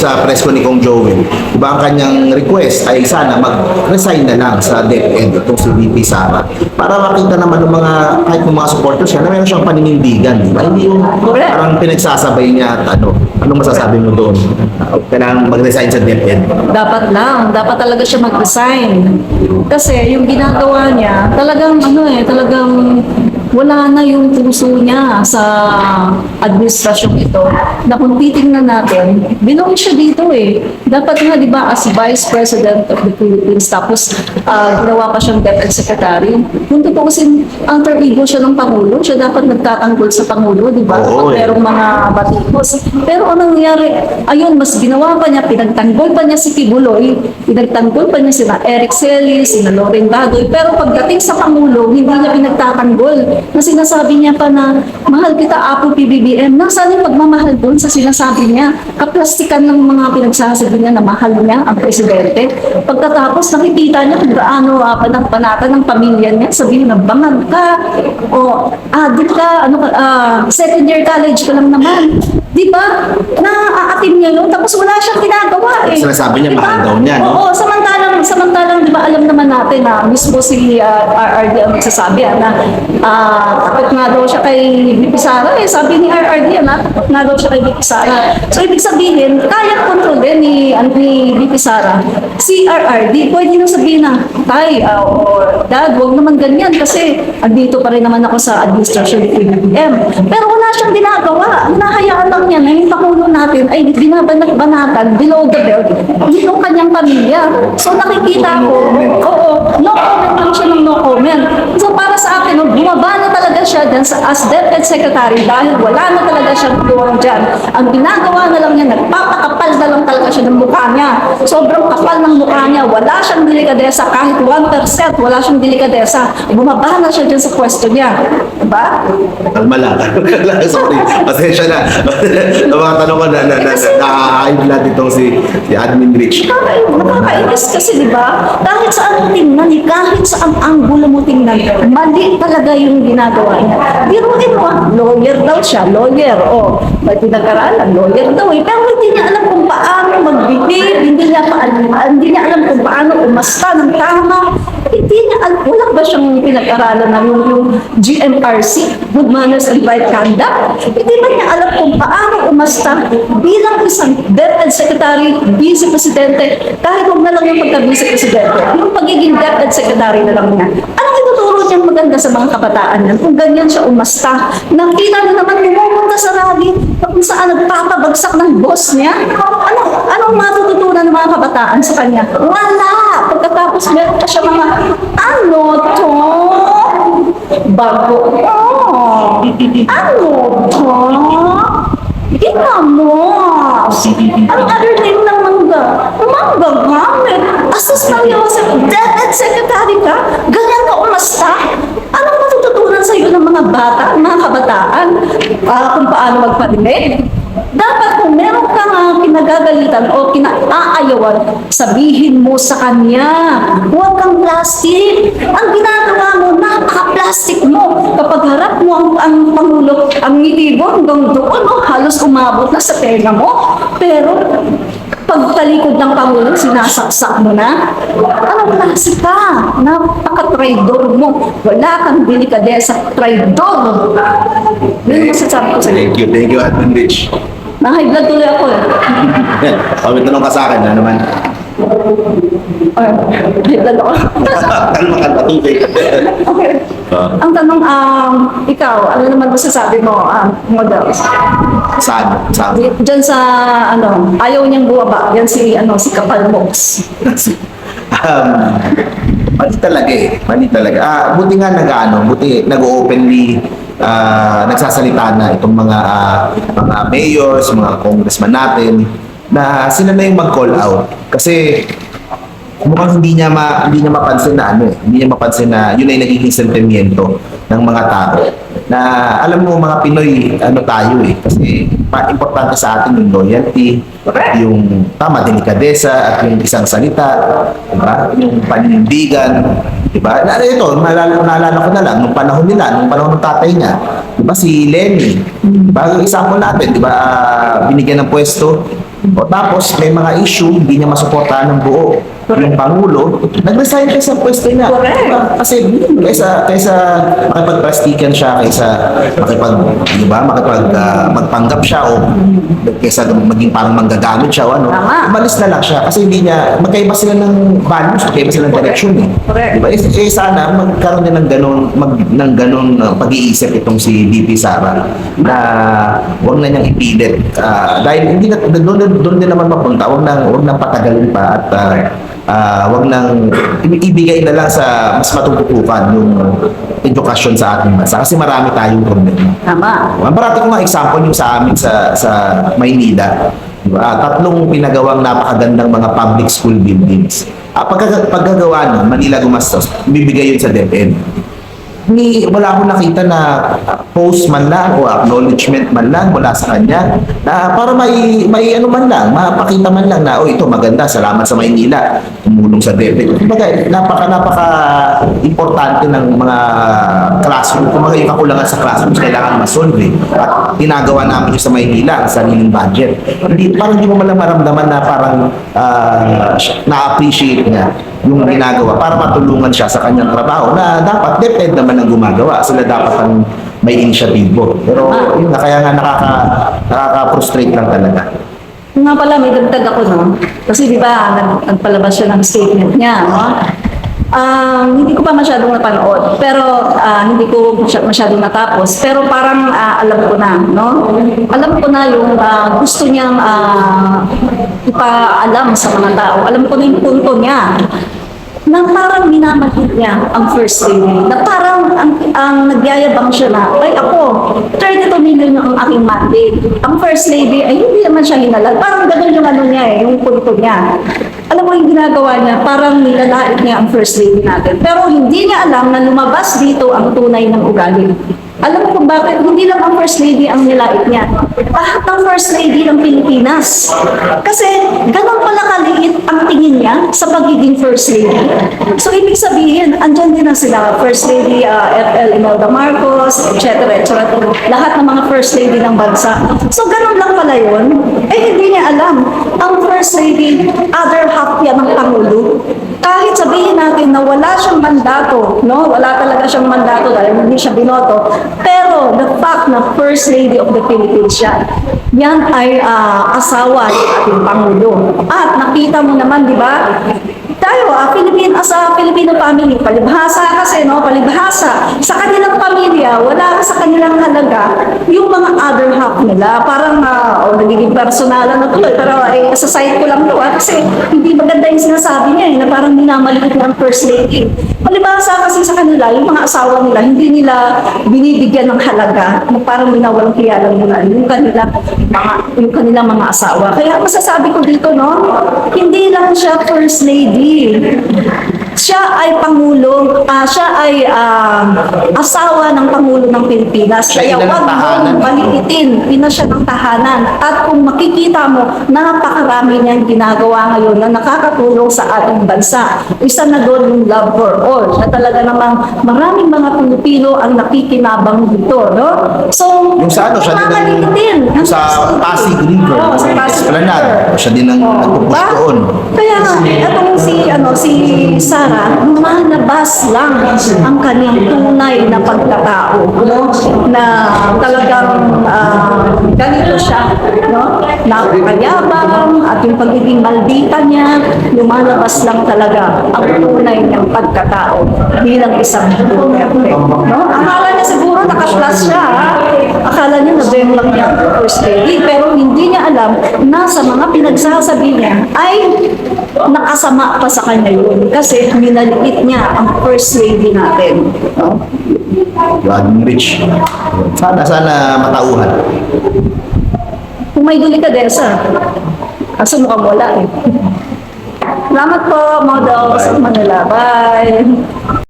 sa press ko ni Kong Joel, diba ang kanyang request ay sana mag-resign na lang sa DepEd itong si VP Sara para makita naman ng mga, kahit ng mga supporters siya na meron siyang paninindigan, diba? Hindi yung parang pinagsasabay niya at anong masasabi mo doon? Kailangan mag-resign sa DepEd. Dapat talaga siya mag-resign. Kasi yung ginagawa niya, talagang wala na yung puso niya sa administrasyong ito. Na kung titingnan natin, binong siya dito eh. Dapat nga, di ba, as Vice President of the Philippines, tapos ginawa pa siyang DepEd Secretary. Kung tutuusin, alter ego siya ng Pangulo, siya dapat nagtatanggol sa Pangulo, di ba? Kapag merong mga batikos. Pero anong nangyari? Ayun, mas ginawa pa niya, pinagtanggol pa niya si Kibuloy, pinagtanggol pa niya sina Eric Celis, sina Loren Bagoy, pero pagdating sa Pangulo, hindi niya pinagtatanggol. Na sinasabi niya pa na, mahal kita, Apo PBBM. Nasaan yung pagmamahal doon sa sinasabi niya? Kaplastikan ng mga pinagsasabi niya na mahal niya ang presidente. Pagkatapos nakikita niya kung gaano panatan ng pamilya niya, sabihin na bangag ka, o adik ka, second year college ka lang naman. Di ba? Naaatim niya yun, tapos wala siyang ginagawa eh. Sinasabi niya, mahal daw niya, no? Oo, samantalang, di ba, alam naman natin na mismo si RRD ang magsasabi na takot nga daw siya kay VP Sara eh. Sabi ni RRD takot nga daw siya kay VP Sara. So, ibig sabihin, kaya kontrolin ni VP Sara. Si RRD, pwede nang sabihin na, Tay, Dad, huwag naman ganyan kasi andito pa rin naman ako sa administration ni PBBM. Pero wala siyang ginagawa. Hinahayaan lang niya na yung Pangulo natin ay binabanat-banatan below the belt yung kanyang pamilya. So nakikita ko, no comment lang siya ng no comment. So para sa akin, bumaba na talaga siya dyan as DepEd Secretary dahil wala na talaga siyang tuwang dyan. Ang ginagawa na lang niya, nagpapakapal na lang talaga siya ng mukha niya. Sobrang kapal ng mukha niya. Wala siyang delikadesa, kahit 1% wala siyang delikadesa. Bumaba na siya dyan sa pwesto niya. Diba? Kalma lang. Sorry. Pasensya na. Ang mga tanong ko na-high blood itong si Admin Rich. Nakakainis kasi, di ba? Kahit saan mo tingnan, kahit saan anggulo mo tingnan, mali talaga yung ginagawa niya. Biruin mo, lawyer daw siya, lawyer. May pinag-aralan, lawyer daw eh. Pero hindi niya alam kung paano mag-behave, hindi niya alam kung paano umasta ng tama. Hindi niya alam, wala ba siyang pinag-aralan na yung GMRC, Good Manners and Right Conduct? Hindi ba niya alam kung paano umasta bilang isang DepEd Secretary, Vice Presidente, kahit huwag na lang yung pagka-Vice Presidente, yung pagiging DepEd Secretary na lang niya. Anong ituturo niyang maganda sa mga kabataan niyan kung ganyan siya umasta? Nakita na naman pumupunta sa rally kung saan nagpapabagsak ng boss niya. Anong matututunan ng mga kabataan sa kanya? Wala! Pagkatapos meron pa siya mga ano to? Bago. Ano to? Tingnan mo. Anong other name ng mangga? Mangga gamit. Asas ng Yosef, DepEd Secretary ka? Ganyan ka umasta? Anong matututunan sa iyo ng mga bata, mga kabataan? Kung paano magpadinig? Dapat kung meron kang kinagagalitan o kinaayawan, sabihin mo sa kanya, huwag kang plastic. Ang ginagawa mo, napaka-plastic mo. Kapag harap mo ang Pangulo, ang ngiti mo hanggang doon, halos umabot na sa tenga mo. Pero pagtalikod ng Pangulo, sinasaksak mo na. Anong klase ka? Napaka-traidor mo. Wala kang delikadesa, traidor. Yun masasabi ko sa iyo. Thank you, Admin Rich. Na-high blood tuloy ako eh. May tanong ka sa akin, naman. High blood ako. Kalma ka, patubig. Okay. Ang tanong, ikaw, ano naman masasabi mo, models? Saan? Diyan sa, ayaw niyang buwaba. Yan si Kapal Mox. Mali talaga eh. Mali talaga. Buti nga nag-openly nagsasalita na itong mga mayors, mga congressman natin na sila na yung mag-call out. Kasi mukhang hindi niya mapansin na yun ay nagiging sentimiento ng mga tao. Na alam mo mga Pinoy, tayo eh. Kasi importante sa atin yung loyalty, yung delikadesa at yung isang salita, diba? Yung paninindigan, diba? Ito, naalala ko na lang, nung panahon ng tatay niya, diba si Lenny, diba? Yung example natin, diba? Binigyan ng pwesto, O tapos may mga issue, hindi niya masuportahan ng buo yung Pangulo, nag-resign siya sa pwesto niya. Correct. Diba? Kasi kaysa makipagplastikan siya, kaysa magpanggap siya o kaysa maging parang manggagamit siya o ano, Tama. umalis na lang siya kasi hindi niya, magkaiba sila ng values, magkaiba sila ng direction eh. Correct. Diba? Sana magkaroon din ng ganun pag-iisip itong si VP Sara na huwag na niyang ipilit. Dahil hindi na, doon din naman mapunta, huwag nang patagalin pa at wag nang ibigay na lang sa mas matututukan yung edukasyon sa ating bansa kasi marami tayong problema. Tama. Ang parati ko nga example yung sa amin sa Maynila. Diba? 3 pinagawang napakagandang mga public school buildings. Pagkagawa nun, Manila gumastos, bibigay yun sa DepEd. Wala akong nakita na post man lang o acknowledgement man lang mula sa kanya na para may ano man lang, mapakita man lang na ito maganda, salamat sa Maynila, tumulong sa DepEd. Kumbaga, napaka importante ng mga classroom, kumbaga yung kakulangan sa classrooms kailangan masolve at ginagawa namin yung sa Maynila, sa sariling budget. Parang hindi mo man lang maramdaman na parang na-appreciate niya yung ginagawa para matulungan siya sa kanyang trabaho na dapat DepEd naman ang gumagawa. Sila dapat ang may inisyatibo. Pero yun na, kaya nga nakaka-frustrate lang talaga. Yung nga pala, may dagdag ako, no? Kasi di ba, nagpalabas siya ng statement niya, no? Hindi ko pa masyadong napanood, pero hindi ko masyadong natapos. Pero parang alam ko na, no? Alam ko na yung gusto niyang ipaalam sa mga tao. Alam ko na yung punto niya na parang minamaliit niya ang First Lady. Na parang ang nagyayabang siya na, ay ako, 32 million ang aking mandate. Ang First Lady, ay hindi naman siya hinalal. Parang gano'n yung ano niya yung punto niya. Alam mo yung ginagawa niya, parang nilalait niya ang First Lady natin. Pero hindi niya alam na lumabas dito ang tunay ng ugali. Alam mo kung bakit? Hindi lang ang First Lady ang nilait niya. Lahat ng First Lady ng Pilipinas. Kasi ganun pala kaliit ang tingin niya sa pagiging First Lady. So ibig sabihin, andyan din na sila, First Lady FL Imelda Marcos, etc. Lahat ng mga First Lady ng bansa. So ganun lang pala yun. Hindi niya alam. Ang First Lady, other half yan ng Pangulo. Kahit sabihin natin na wala siyang mandato, no? Wala talaga siyang mandato dahil hindi siya binoto. Pero the fact na First Lady of the Philippines siya, yan ay asawa ng ating Pangulo. At nakita mo naman, di ba? Tayo, Filipino family, palibhasa kasi, no? Palibhasa. Sa kanilang pamilya, wala sa kanilang halaga yung mga other half nila. Parang, nagiging personalan na tuloy. Pero sa side ko lang to, kasi hindi maganda yung sinasabi niya, na parang minamaliit ng First Lady. Palibhasa kasi sa kanila, yung mga asawa nila, hindi nila binibigyan ng halaga, na parang minawalang kiyalang nila yung kanilang mga asawa. Kaya masasabi ko dito, no? Hindi lang siya First Lady. Siya ay Pangulo, siya ay asawa ng Pangulo ng Pilipinas. Kaya huwag mong maliitin, ina siya ng tahanan. At kung makikita mo, napakarami niyang ginagawa ngayon na nakakatulong sa ating bansa. Isa na doon yung love for all. Siya talaga namang maraming mga Pilipino ang nakikinabang dito, no? So, Yung sa ano, siya din ang sa Pasig River, sa Pasig Esplanade, siya din ang nagpupush doon. Kaya nga, itong si Sara, lumalabas lang ang kanyang tunay na pagkatao, no? Na talagang ganito siya, no? Napakayabang at yung pagiging maldita niya, lumalabas lang talaga ang tunay niyang pagkatao bilang isang Duterte, no? Akala niya siguro naka-plus siya, ha? Akala niya na-bem lang niya ang First Lady, pero hindi niya alam na sa mga pinagsasabi niya ay nakasama pa sa kanya yun kasi minaliit niya ang First Lady natin. No? Vladimir Rich. Sana matauhan. Kung may delikadesa, kaso mukhang wala eh. Salamat po, models. Manila. Bye!